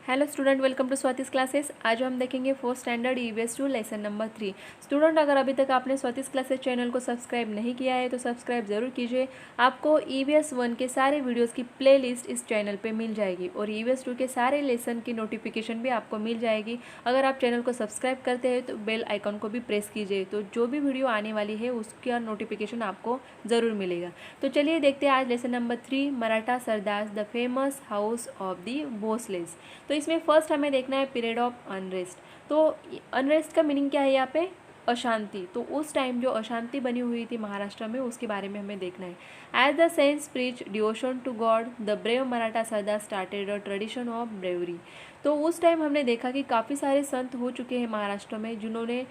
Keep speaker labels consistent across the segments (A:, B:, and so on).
A: Hello student, welcome to Swati's classes. आज हम देखेंगे 4th standard EVS 2 lesson number 3। Student, अगर अभी तक आपने स्वातिस क्लासेस चैनल को सब्सक्राइब नहीं किया है तो सब्सक्राइब जरूर कीजिए। आपको ईवीएस 1 के सारे वीडियोस की प्लेलिस्ट इस चैनल पे मिल जाएगी और ईवीएस 2 के सारे लेसन की नोटिफिकेशन भी आपको मिल जाएगी। अगर आप चैनल को सब्सक्राइब करते हैं तो बेल आइकन को भी प्रेस कीजिए, तो जो भी वीडियो आने वाली है उसका नोटिफिकेशन आपको ज़रूर मिलेगा। तो चलिए देखते हैं आज lesson number 3, Maratha sardar the famous house of the Bhosales. तो इसमें फर्स्ट हमें देखना है पीरियड ऑफ अनरेस्ट। तो अनरेस्ट का मीनिंग क्या है यहाँ पे? अशांति। तो उस टाइम जो अशांति बनी हुई थी महाराष्ट्र में, उसके बारे में हमें देखना है। As the saints preach devotion to God, the brave Maratha sardar started a tradition of bravery. तो उस टाइम हमने देखा कि काफ़ी सारे संत हो चुके हैं महाराष्ट्र में, जिन्होंने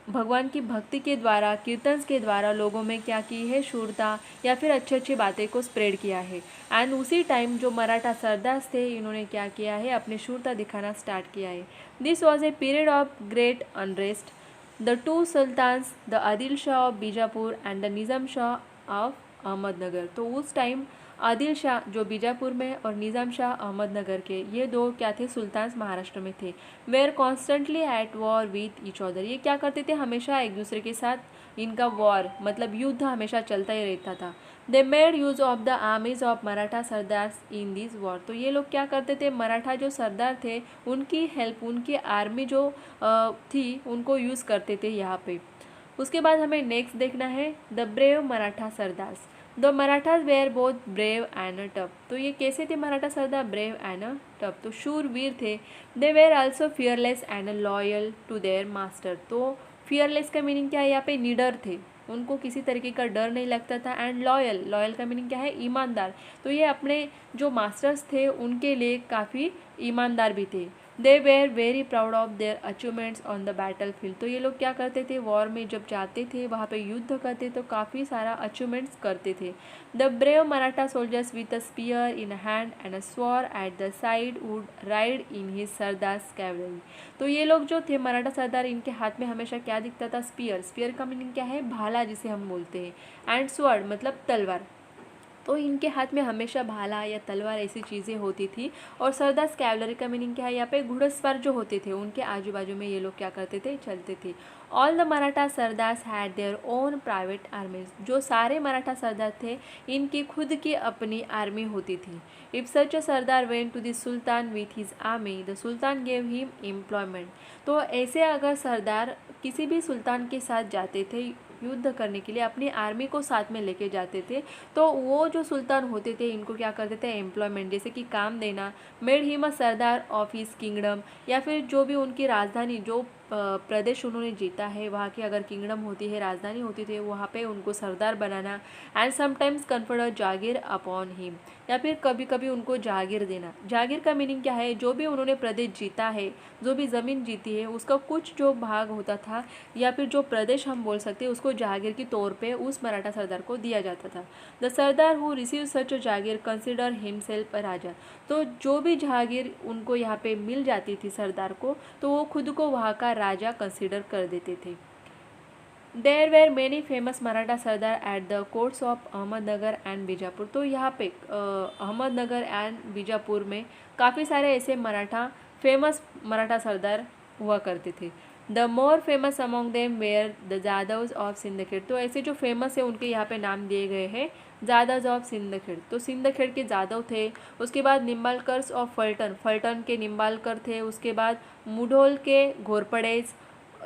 A: भगवान की भक्ति के द्वारा, कीर्तन के द्वारा लोगों में क्या की है, शूरता या फिर अच्छी अच्छी बातें को स्प्रेड किया है। एंड उसी टाइम जो मराठा सरदार थे, इन्होंने क्या किया है, अपनी शूरता दिखाना स्टार्ट किया है। This was a period of great unrest. The two sultans, the Adil Shah of Bijapur and the Nizam Shah of Ahmednagar. तो उस टाइम आदिल शाह जो बीजापुर में और निज़ाम शाह अहमदनगर के, ये दो क्या थे, सुल्तान्स महाराष्ट्र में थे। Were constantly at war with each other. ये क्या करते थे, हमेशा एक दूसरे के साथ इनका वॉर मतलब युद्ध हमेशा चलता ही रहता था। They made use of the armies of Maratha sardars in this war. तो ये लोग क्या करते थे, मराठा जो सरदार थे उनकी हेल्प, उनकी आर्मी जो थी उनको यूज़ करते थे यहाँ पे। उसके बाद हमें नेक्स्ट देखना है the brave Maratha sardars. The Marathas were both brave and tough. तो ये कैसे थे मराठा सरदार, ब्रेव एंड टफ, तो शूरवीर थे। They were also fearless and loyal to their master. तो फियरलेस का मीनिंग क्या है, यहाँ पे निडर थे, उनको किसी तरीके का डर नहीं लगता था। एंड लॉयल, लॉयल का मीनिंग क्या है, ईमानदार। तो ये अपने जो मास्टर्स थे उनके लिए काफ़ी ईमानदार भी थे। They were very proud of their achievements on the battle field. तो ये लोग क्या करते थे, वॉर में जब जाते थे, वहाँ पे युद्ध करते तो काफ़ी सारा अचीवमेंट्स करते थे। The brave Maratha soldiers with a spear in hand and a sword at the side would ride in his sardars cavalry. तो ये लोग जो थे मराठा सरदार, इनके हाथ में हमेशा क्या दिखता था, स्पीयर। स्पीयर का मीनिंग क्या है, भाला जिसे हम बोलते हैं। एंड स्वॉर्ड मतलब तलवार। तो इनके हाथ में हमेशा भाला या तलवार ऐसी चीज़ें होती थी। और सरदार कैवलरी का मीनिंग क्या है, यहाँ पे घुड़सवार जो होते थे उनके आजू बाजू में ये लोग क्या करते थे, चलते थे। All the Maratha sardars had their own private आर्मीज। जो सारे मराठा सरदार थे, इनकी खुद की अपनी आर्मी होती थी। If such a sardar went to the sultan with his army, the sultan gave him employment. तो ऐसे अगर सरदार किसी भी सुल्तान के साथ जाते थे युद्ध करने के लिए, अपनी आर्मी को साथ में लेके जाते थे, तो वो जो सुल्तान होते थे इनको क्या करते थे, एम्प्लॉयमेंट जैसे कि काम देना। Made him a Sardar of his kingdom, या फिर जो भी उनकी राजधानी, जो प्रदेश उन्होंने जीता है वहाँ की अगर किंगडम होती है, राजधानी होती थी, वहाँ पे उनको सरदार बनाना। And sometimes conferred a jagir upon him, या फिर कभी कभी उनको जागीर देना। जागीर का मीनिंग क्या है, जो भी उन्होंने प्रदेश जीता है, जो भी ज़मीन जीती है, उसका कुछ जो भाग होता था या फिर जो प्रदेश हम बोल सकते हैं, उसको जागीर के तौर पे उस मराठा सरदार को दिया जाता था। The sardar who receive such a jagir consider himself a raja. तो जो भी जागीर उनको यहाँ पे मिल जाती थी सरदार को, तो वो खुद को वहाँ का राजा कंसिडर कर देते थे। There were many famous Maratha sardar at the courts of Ahmednagar and Bijapur. तो यहाँ पे अहमदनगर एंड बीजापुर में काफ़ी सारे ऐसे फेमस मराठा सरदार हुआ करते थे। The more famous among them were the Jadhavs of Sindkhed. तो ऐसे जो फेमस है उनके यहाँ पे नाम दिए गए हैं, जादव्स ऑफ सिंदखेड़। तो सिंदखेड़ के जादव थे। उसके बाद निम्बालकर्स ऑफ फल्टन, फल्टन के निम्बालकर थे। उसके बाद मुढोल के घोरपड़ेज,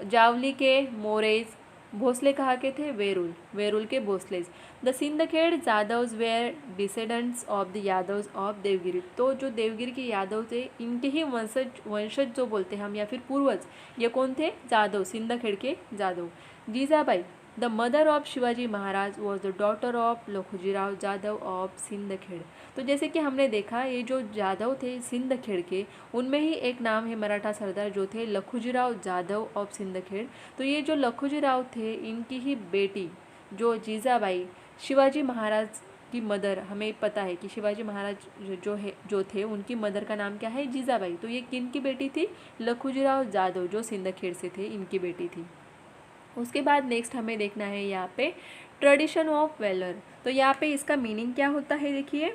A: जावली के मोरेज, भोसले कहाँ के थे, वेरुल, वेरुल के Bhosales. The Sindkhed Jadhavs were descendants of the Yadavs of Devagiri. तो जो देवगिरी के यादव थे, इनके ही वंशज जो बोलते हैं हम या फिर पूर्वज, ये कौन थे, जादव, सिंदखेड़ के Jadhav. Jijabai the mother of Shivaji Maharaj was the daughter of Lakhujirao Jadhav of Sindkhed. तो जैसे कि हमने देखा, ये जो जादव थे सिंदखेड़ के, उनमें ही एक नाम है मराठा सरदार जो थे लखुजीराव जादव ऑफ सिंदखेड़। तो ये जो लखुजीराव थे, इनकी ही बेटी जो जीजाबाई, शिवाजी महाराज की मदर, हमें पता है कि शिवाजी महाराज जो थे उनकी मदर का नाम क्या है, जीजाबाई। तो ये किन की बेटी थी, लखुजीराव जादव जो सिंदखेड़ से थे, इनकी बेटी थी। उसके बाद नेक्स्ट हमें देखना है यहाँ पे ट्रेडिशन ऑफ वेलर। तो यहाँ पे इसका मीनिंग क्या होता है, देखिए,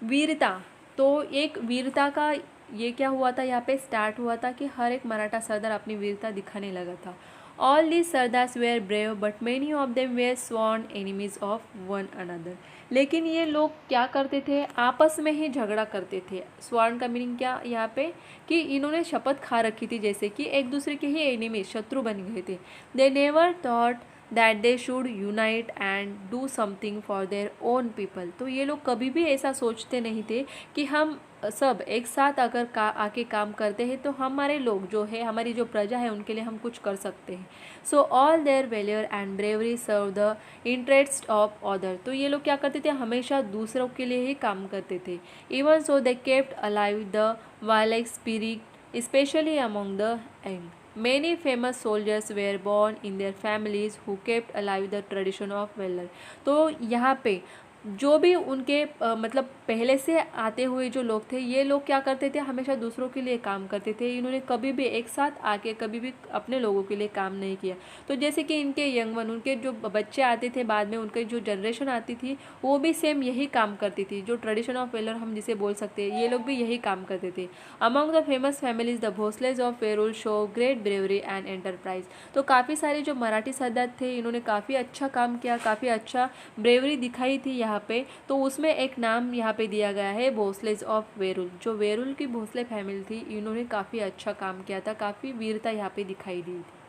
A: वीरता। तो एक वीरता का ये क्या हुआ था, यहाँ पे स्टार्ट हुआ था कि हर एक मराठा सरदार अपनी वीरता दिखाने लगा था। All these sardars were brave but many of them were sworn enemies of one another. लेकिन ये लोग क्या करते थे, आपस में ही झगड़ा करते थे। स्वॉर्न का मीनिंग क्या यहाँ पे, कि इन्होंने शपथ खा रखी थी, जैसे कि एक दूसरे के ही एनिमी, शत्रु बन गए थे। They never thought that they should unite and do something for their own people. तो ये लोग कभी भी ऐसा सोचते नहीं थे कि हम सब एक साथ अगर आके काम करते हैं तो हमारे लोग जो है, हमारी जो प्रजा है, उनके लिए हम कुछ कर सकते हैं। So all their valour and bravery serve the interest of other. तो ये लोग क्या करते थे, हमेशा दूसरों के लिए ही काम करते थे। Even so they kept alive the wild spirit specially among the young. Many famous soldiers were born in their families who kept alive the tradition of valor। तो यहाँ पे जो भी उनके मतलब पहले से आते हुए जो लोग थे, ये लोग क्या करते थे, हमेशा दूसरों के लिए काम करते थे। इन्होंने कभी भी एक साथ आके कभी भी अपने लोगों के लिए काम नहीं किया। तो जैसे कि इनके यंग वन, उनके जो बच्चे आते थे बाद में, उनके जो जनरेशन आती थी, वो भी सेम यही काम करती थी। जो ट्रेडिशन ऑफ वेलर हम जिसे बोल सकते हैं, ये लोग भी यही काम करते थे। Among the famous families the Bhosales of Verul show great bravery and enterprise. तो काफ़ी सारे जो मराठी सरदार थे, इन्होंने काफ़ी अच्छा काम किया, काफ़ी अच्छा ब्रेवरी दिखाई थी यहाँ पे। तो उसमें एक नाम यहाँ पे दिया गया है, भोसलेज ऑफ वेरुल। जो वेरुल की भोसले फैमिली थी, इन्होंने काफ़ी अच्छा काम किया था, काफ़ी वीरता यहाँ पे दिखाई दी थी।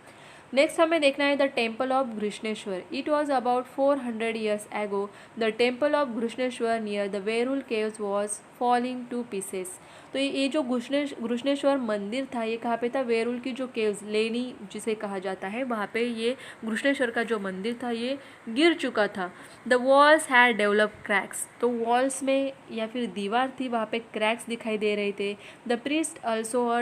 A: नेक्स्ट हमें देखना है the temple of Grishneshwar. It was about 400 years ago the temple of Grishneshwar near the Verul caves was falling two pieces. तो ये जो घृष्णेश्वर मंदिर था, ये कहाँ पे था, वेरुल की जो केव्स, लेनी जिसे कहा जाता है, वहाँ पे ये घृष्णेश्वर का जो मंदिर था, ये गिर चुका था। The walls had develop cracks. तो वॉल्स में या फिर दीवार थी, वहाँ पे क्रैक्स दिखाई दे रहे थे। The priest also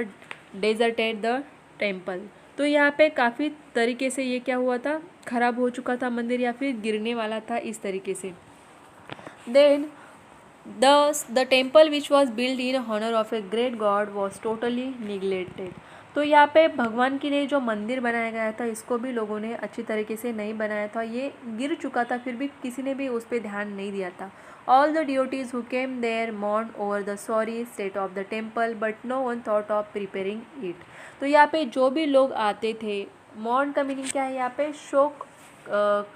A: deserted the temple. तो यहाँ पे काफ़ी तरीके से ये क्या हुआ था, खराब हो चुका था मंदिर, या फिर गिरने वाला था इस तरीके से। Then the temple which was build in honour of a great god was totally neglected. तो यहाँ पे भगवान के लिए जो मंदिर बनाया गया था, इसको भी लोगों ने अच्छी तरीके से नहीं बनाया था। ये गिर चुका था, फिर भी किसी ने भी उस पर ध्यान नहीं दिया था। All the deities who came there mourned over the sorry state of the temple, but no one thought of repairing it। तो यहाँ पे जो भी लोग आते थे, मौन का मीनिंग क्या है, यहाँ पे शोक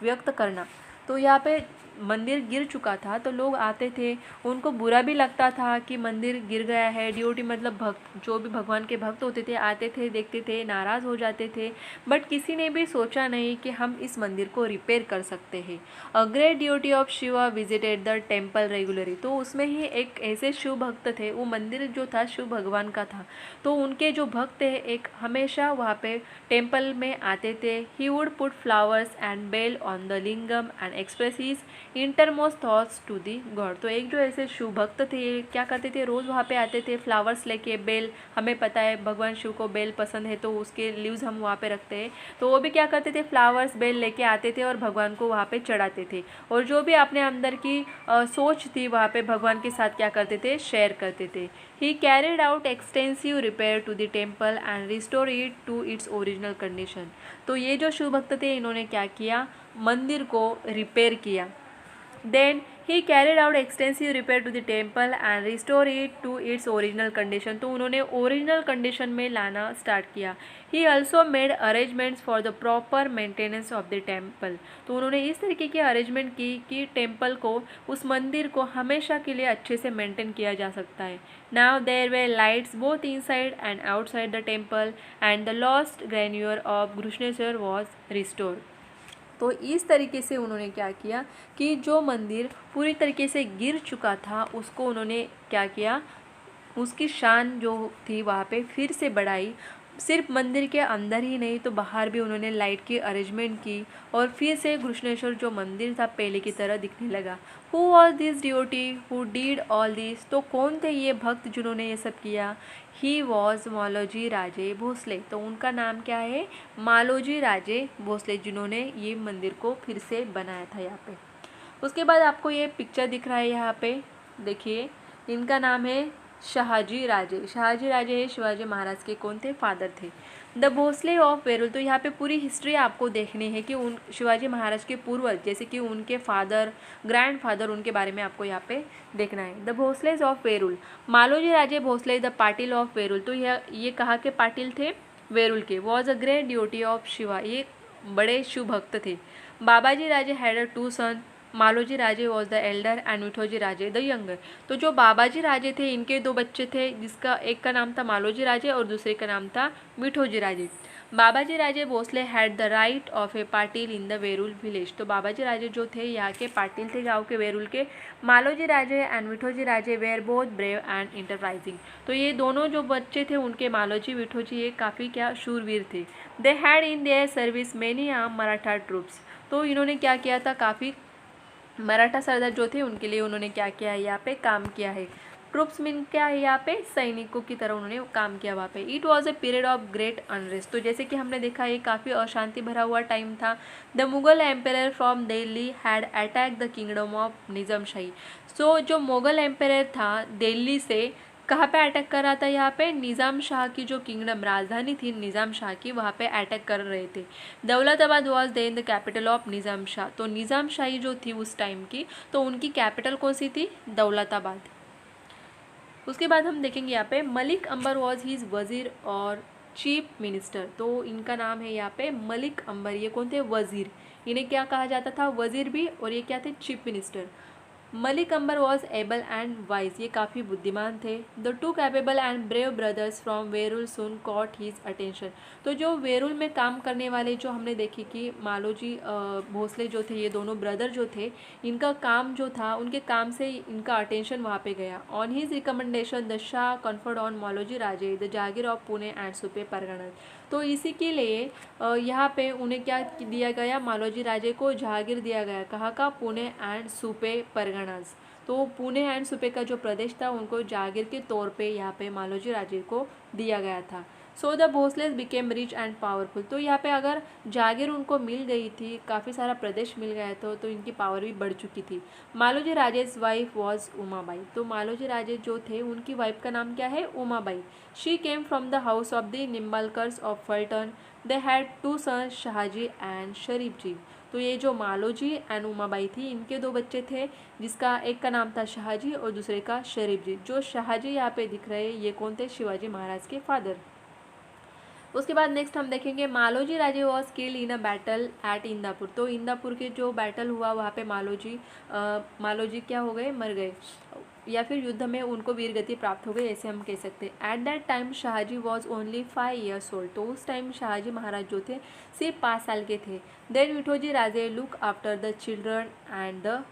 A: व्यक्त करना। तो यहाँ पे मंदिर गिर चुका था, तो लोग आते थे, उनको बुरा भी लगता था कि मंदिर गिर गया है। डियोटी मतलब भक्त, जो भी भगवान के भक्त होते थे, आते थे, देखते थे, नाराज़ हो जाते थे, बट किसी ने भी सोचा नहीं कि हम इस मंदिर को रिपेयर कर सकते हैं। A great devotee of Shiva visited the temple regularly. तो उसमें ही एक ऐसे शिव भक्त थे, वो मंदिर जो था शिव भगवान का था, तो उनके जो भक्त थे एक हमेशा वहाँ पे टेम्पल में आते थे। He would put flowers and bel on the lingam and express his innermost thoughts to the god. तो एक जो ऐसे शिव भक्त थे, क्या करते थे, रोज़ वहाँ पे आते थे, फ्लावर्स लेके, बेल, हमें पता है भगवान शिव को बेल पसंद है, तो उसके लीव्स हम वहाँ पे रखते हैं। तो वो भी क्या करते थे, फ्लावर्स, बेल लेके आते थे और भगवान को वहाँ पे चढ़ाते थे, और जो भी अपने अंदर की सोच थी वहाँ पे भगवान के साथ क्या करते थे, शेयर करते थे। He carried out extensive repair to the temple and restore it to its original condition. तो ये जो शिव भक्त थे, इन्होंने क्या किया, मंदिर को रिपेयर किया। Then he carried out extensive repair to the temple and restore it to its original condition। तो उन्होंने ओरिजिनल कंडीशन में लाना स्टार्ट किया। He also made arrangements for the proper maintenance of the temple। तो उन्होंने इस तरीके की अरेंजमेंट की कि टेम्पल को, उस मंदिर को हमेशा के लिए अच्छे से मेंटेन किया जा सकता है। Now there were lights both inside and outside the temple and the lost grandeur of Grishneshwar was restored। तो इस तरीके से उन्होंने क्या किया कि जो मंदिर पूरी तरीके से गिर चुका था, उसको उन्होंने क्या किया, उसकी शान जो थी वहाँ पे फिर से बढ़ाई। सिर्फ मंदिर के अंदर ही नहीं, तो बाहर भी उन्होंने लाइट की अरेंजमेंट की, और फिर से घृष्णेश्वर जो मंदिर था पहले की तरह दिखने लगा। Who was this devotee who did all this. तो कौन थे ये भक्त जिन्होंने ये सब किया। He was Maloji Raje Bhosale. तो उनका नाम क्या है, मालोजी राजे भोसले, जिन्होंने ये मंदिर को फिर से बनाया था यहाँ पे। उसके बाद आपको ये पिक्चर दिख रहा है यहाँ पे, देखिए, इनका नाम है शहाजी राजे। शहाजी राजे हे शिवाजी महाराज के कौन थे? फादर थे। द भोसले ऑफ वेरुल, तो यहाँ पे पूरी हिस्ट्री आपको देखनी है कि उन शिवाजी महाराज के पूर्वज जैसे कि उनके फादर, ग्रैंडफादर, उनके बारे में आपको यहाँ पे देखना है। The Bhosales of Verul, Maloji Raje Bhosale the patil of Verul, तो ये कहा के पाटिल थे वेरुल के। Was a great duty of Shiva, ये बड़े शिव भक्त थे। Babaji Raje had a 2 son, Maloji Raje was the elder and Vithoji Raje the younger, तो जो बाबाजी राजे थे इनके 2 बच्चे थे, जिसका एक का नाम था मालोजी राजे और दूसरे का नाम था Vithoji Raje. Babaji Raje Bhosale had the right of a patil in the Verul village, तो बाबाजी राजे जो थे यहाँ के पाटिल थे गाँव के वेरुल के। Maloji Raje and Vithoji Raje were both brave and enterprising, तो ये दोनों जो बच्चे थे उनके मालोजी विठोजी ये काफ़ी क्या शूरवीर थे। They had in their service many Maratha troops, तो इन्होंने क्या किया था, काफ़ी मराठा सरदार जो थे उनके लिए उन्होंने क्या किया है, यहाँ पे काम किया है। ट्रूप्स मीन क्या है, यहाँ पे सैनिकों की तरह उन्होंने काम किया वहाँ पे। It was a period of great unrest, तो जैसे कि हमने देखा ये काफ़ी अशांति भरा हुआ टाइम था। The Mughal empire from Delhi had attack the kingdom of Nizamshahi, so जो मुगल एम्पायर था दिल्ली से कहाँ पे अटैक कर रहा था, यहाँ पे निज़ाम शाह की जो किंगडम राजधानी थी निज़ाम शाह की, वहाँ पे अटैक कर रहे थे। Daulatabad was then the capital of Nizam Shah, तो निज़ाम शाही जो थी उस टाइम की, तो उनकी कैपिटल कौन सी थी? दौलताबाद। उसके बाद हम देखेंगे यहाँ पे मलिक अंबर वॉज हीज वज़ीर और चीफ मिनिस्टर, तो इनका नाम है यहाँ पे मलिक अंबर, ये कौन थे? वज़ीर। इन्हें क्या कहा जाता था? वज़ीर भी, और ये क्या थे? Chief minister. Malik Ambar was able and wise, ये काफ़ी बुद्धिमान थे। The 2 capable and brave brothers from Verul soon caught his attention, तो जो वेरुल में काम करने वाले जो हमने देखी कि मालोजी भोसले जो थे, ये दोनों ब्रदर जो थे, इनका काम जो था, उनके काम से इनका अटेंशन वहाँ पे गया। On his recommendation the Shah conferred on Maloji Raje the jagir of Pune and Supe pargana, तो इसी के लिए यहाँ पे उन्हें क्या दिया गया? मालोजी राजे को जहागीर दिया गया। कहाँ का? पुणे एंड सुपे परगनाज, तो पुणे एंड सुपे का जो प्रदेश था उनको जागीर के तौर पे यहाँ पे मालोजी राजे को दिया गया था। So the Bhosales became rich and powerful, तो यहाँ पे अगर जागीर उनको मिल गई थी, काफ़ी सारा प्रदेश मिल गया था, तो इनकी पावर भी बढ़ चुकी थी। मालोजी राजेस वाइफ वॉज उमाबाई, तो मालोजी राजे जो थे उनकी वाइफ का नाम क्या है? Umabai. She came from the house of the Nimbalkars of Phaltan, they had 2 sons Shahaji and Sharif ji, तो ये जो मालोजी एंड उमाबाई थी इनके 2 बच्चे थे, जिसका एक का नाम था शाहजी और दूसरे का शरीफ जी। जो शाहजी यहाँ पे दिख रहे हैं ये कौन थे? शिवाजी महाराज के फादर। उसके बाद नेक्स्ट हम देखेंगे Maloji Raje was killed in a battle at Indapur, तो इंदापुर के जो बैटल हुआ वहाँ पे मालोजी क्या हो गए? मर गए, या फिर युद्ध में उनको वीरगति प्राप्त हो गई, ऐसे हम कह सकते हैं। At that time Shahaji was only 5 years old, तो उस टाइम शाहजी महाराज जो थे सिर्फ 5 साल के थे। Then Vithoji Raje look after the children and the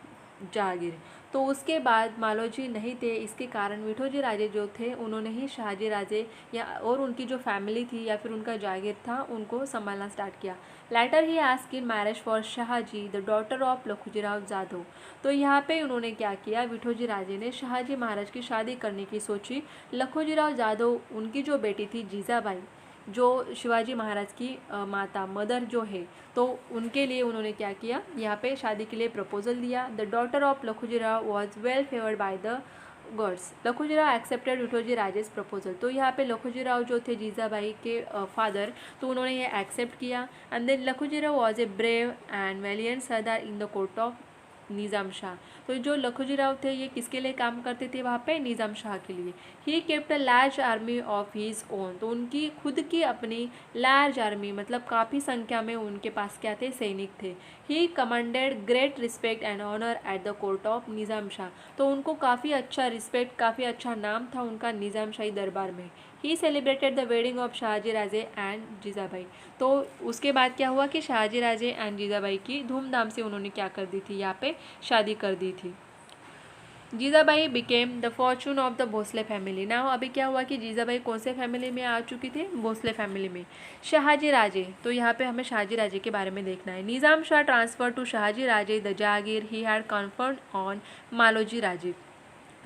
A: jagir, तो उसके बाद मालोजी नहीं थे, इसके कारण विठोजी राजे जो थे उन्होंने ही शाहजी राजे या और उनकी जो फैमिली थी या फिर उनका जागीर था उनको संभालना स्टार्ट किया। Later he asked in marriage for Shahaji the daughter of Lakhujirao Jadhav, तो यहाँ पे उन्होंने क्या किया? विठोजी राजे ने शाहजी महाराज की शादी करने की सोची। लखुजीराव जाधव उनकी जो बेटी थी जीजाबाई, जो शिवाजी महाराज की माता मदर जो है, तो उनके लिए उन्होंने क्या किया? यहाँ पे शादी के लिए प्रपोजल दिया। The daughter of Lakhujirao was well favoured by the gods, Lakhujirao accepted Vithoji Raje's proposal, तो यहाँ पे लखुजीराव जो थे जीजाबाई के फादर, तो उन्होंने ये एक्सेप्ट किया। And then Lakhujirao was a brave and valiant sardar in the court of Nizam Shah, तो जो लखुजीराव थे ये किसके लिए काम करते थे? वहाँ पे निज़ाम शाह के लिए। He kept a large army of his own, तो उनकी खुद की अपनी लार्ज आर्मी, मतलब काफ़ी संख्या में उनके पास क्या थे? सैनिक थे। He commanded great respect and honour at the court of Nizam Shah, तो उनको काफ़ी अच्छा रिस्पेक्ट, काफ़ी अच्छा नाम था उनका निज़ाम शाही दरबार में। He celebrated the wedding of Shahaji Raje and Jijabai, तो उसके बाद क्या हुआ कि शाहजी राजे एंड जीजाबाई की धूमधाम से उन्होंने क्या कर दी थी? यहाँ पे शादी कर दी थी। Jijabai became the fortune of the Bhosale family. Now अभी क्या हुआ कि जीजाबाई कौन से फैमिली में आ चुकी थी? भोसले फैमिली में। शाहजी राजे, तो यहाँ पे हमें शाहजी राजे के बारे में देखना है। Nizam Shah transfer to Shahaji Raje the jagir he had conferred on Maloji Raje,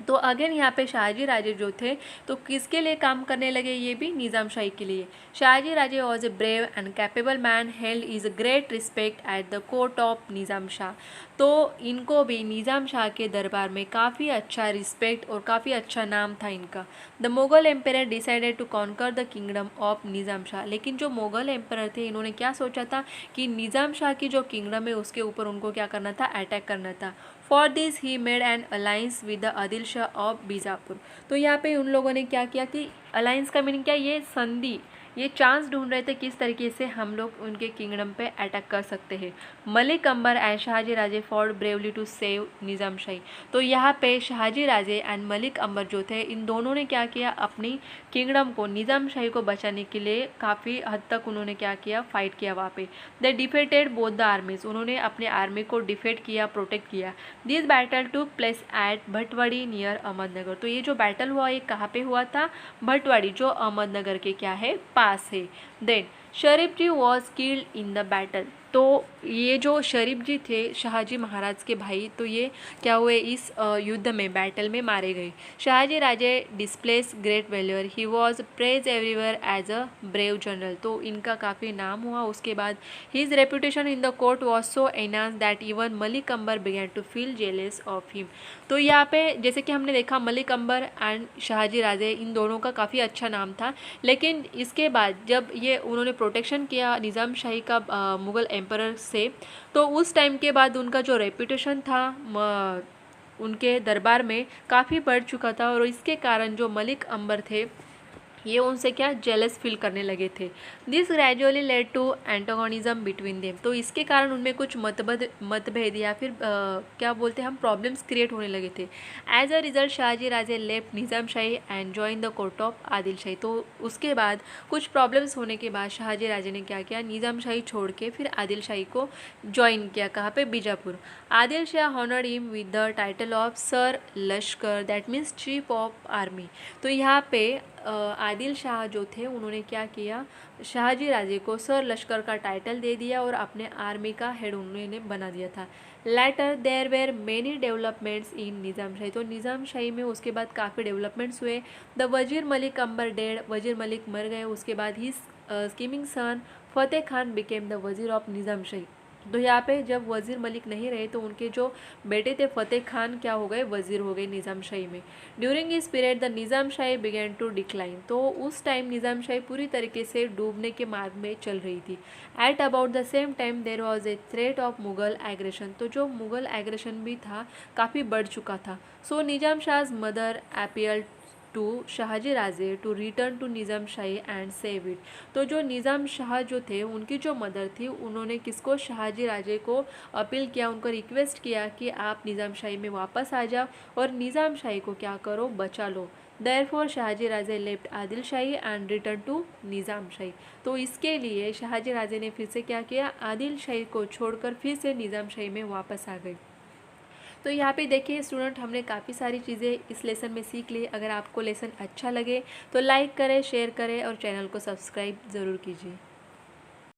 A: तो अगेन यहाँ पे शाहजी राजे जो थे तो किसके लिए काम करने लगे, ये भी निज़ाम शाही के लिए। Shahaji Raje was a brave and capable man held is great respect at the court of Nizam Shah. तो इनको भी निज़ाम शाह के दरबार में काफ़ी अच्छा रिस्पेक्ट और काफ़ी अच्छा नाम था इनका। The Mughal empire decided to conquer the kingdom of Nizam Shah. लेकिन जो मुगल एम्पायर थे इन्होंने क्या सोचा था कि निज़ाम शाह की जो किंगडम है उसके ऊपर उनको क्या करना था, अटैक करना था। For this he made an alliance with the Adil Shah of Bijapur. तो यहाँ पे उन लोगों ने क्या किया कि अलायंस का मीनिंग क्या, ये संधि, ये चांस ढूंढ रहे थे किस तरीके से हम लोग उनके किंगडम पे अटैक कर सकते हैं। Malik Ambar and Shahaji Raje fought bravely to save Nizam Shahi. तो यहाँ पे शाहजी राजे एंड मलिक अंबर जो थे इन दोनों ने क्या किया, अपनी किंगडम को, निज़ाम शाही को बचाने के लिए काफ़ी हद तक उन्होंने क्या किया, फाइट किया वहाँ पे। दे डिफेटेड बोथ द आर्मीज, उन्होंने अपने आर्मी को डिफेट किया, प्रोटेक्ट किया। This battle took place at Bhatwari near Ahmednagar. तो ये जो बैटल हुआ ये कहाँ पे हुआ था, भटवाड़ी, जो अहमदनगर के क्या है, पास है। Then Sharif ji was killed in the battle. तो ये जो शरीफ जी थे शाहजी महाराज के भाई, तो ये क्या हुए, इस युद्ध में, बैटल में मारे गए। Shahaji Raje displays great valour, he was praise everywhere as a brave general. तो इनका काफ़ी नाम हुआ। उसके बाद his reputation in the court was so enhance that even Malik Ambar began to feel jealous of him. तो यहाँ पे जैसे कि हमने देखा मलिक अंबर एंड शाहजी राजे इन दोनों का काफ़ी अच्छा नाम था। लेकिन इसके बाद जब ये उन्होंने प्रोटेक्शन किया निज़ाम शाही का मुग़ल एम्परर से, तो उस टाइम के बाद उनका जो रेपुटेशन था उनके दरबार में काफ़ी बढ़ चुका था। और इसके कारण जो मलिक अंबर थे ये उनसे क्या, जेलस फील करने लगे थे। This gradually led to antagonism between them. तो इसके कारण उनमें कुछ मतभेद या फिर क्या बोलते हैं हम, प्रॉब्लम्स क्रिएट होने लगे थे। As a result Shahaji Raje left Nizam Shahi and join the court of Adil Shahi. तो उसके बाद कुछ प्रॉब्लम्स होने के बाद शाहजी राजे ने क्या किया, निज़ाम शाही छोड़ के फिर आदिल शाही को ज्वाइन किया। कहाँ पे, Bijapur. Adil Shah honoured him with the title of Sar Lashkar, that means chief of army. तो यहाँ पे आदिल शाह जो थे उन्होंने क्या किया, शाहजी राजे को सर लश्कर का टाइटल दे दिया और अपने आर्मी का हेड उन्होंने बना दिया था। Later there were many developments in Nizam Shahi. तो निज़ाम शाही में उसके बाद काफ़ी डेवलपमेंट्स हुए। द वजीर मलिक अंबर डेड, वजीर मलिक मर गए। उसके बाद he scheming son Fateh Khan became the wazir of Nizam Shahi. तो यहाँ पे जब वज़ीर मलिक नहीं रहे तो उनके जो बेटे थे फतेह खान क्या हो गए, वज़ीर हो गए निज़ाम शाही में। ड्यूरिंग इस period the Nizam Shahi began to decline. तो उस टाइम निज़ाम शाही पूरी तरीके से डूबने के मार्ग में चल रही थी। At about the same time there was a threat of Mughal aggression. तो जो मुगल एग्रेशन भी था काफ़ी बढ़ चुका था। So Nizam Shah's mother appealed to Shahaji Raje to return to Nizam Shahi and save it. तो जो निज़ाम शाह जो थे उनकी जो मदर थी उन्होंने किसको, शाहजी राजे को अपील किया, उनको रिक्वेस्ट किया कि आप निज़ाम शाही में वापस आ जाओ और निज़ाम शाही को क्या करो, बचा लो। Therefore Shahaji Raje left Adil Shahi and return to Nizam Shahi. तो इसके लिए शाहजी राजे ने फिर से क्या किया, आदिल शाही को छोड़कर फिर से निज़ाम शाही में वापस आ गए। तो यहाँ पे देखिए स्टूडेंट, हमने काफ़ी सारी चीज़ें इस लेसन में सीख ली। अगर आपको लेसन अच्छा लगे तो लाइक करें, शेयर करें और चैनल को सब्सक्राइब ज़रूर कीजिए।